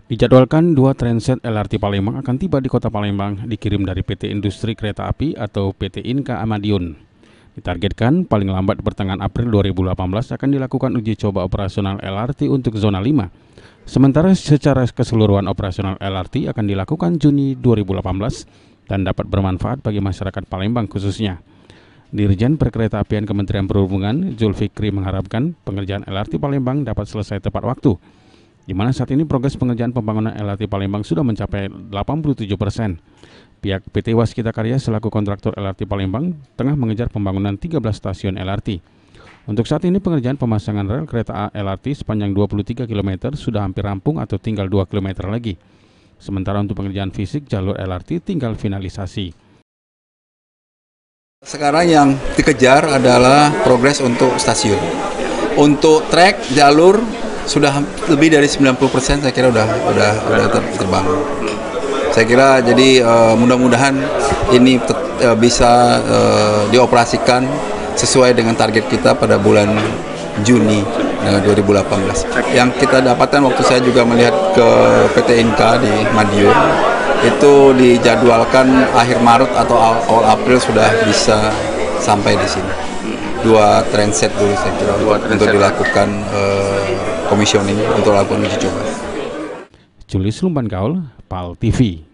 Dijadwalkan dua transit LRT Palembang akan tiba di Kota Palembang dikirim dari PT Industri Kereta Api atau PT Inka Madiun. Ditargetkan paling lambat pertengahan April 2018 akan dilakukan uji coba operasional LRT untuk zona 5. Sementara secara keseluruhan operasional LRT akan dilakukan Juni 2018 dan dapat bermanfaat bagi masyarakat Palembang khususnya. Dirjen Perkeretaapian Kementerian Perhubungan, Zulfikri, mengharapkan pengerjaan LRT Palembang dapat selesai tepat waktu, di mana saat ini progres pengerjaan pembangunan LRT Palembang sudah mencapai 87%. Pihak PT Waskita Karya selaku kontraktor LRT Palembang tengah mengejar pembangunan 13 stasiun LRT. Untuk saat ini pengerjaan pemasangan rel kereta LRT sepanjang 23 km sudah hampir rampung atau tinggal 2 km lagi. Sementara untuk pengerjaan fisik jalur LRT tinggal finalisasi. Sekarang yang dikejar adalah progres untuk stasiun. Untuk trek jalur sudah lebih dari 90% saya kira udah terbangun. Saya kira jadi mudah-mudahan ini bisa dioperasikan sesuai dengan target kita pada bulan Juni 2018. Yang kita dapatkan waktu saya juga melihat ke PT Inka di Madiun, itu dijadwalkan akhir Maret atau awal April sudah bisa sampai di sini. Dua transit dulu saya kira untuk dilakukan commissioning untuk lakukan uji coba. Julius Lumban Gaul, PAL TV.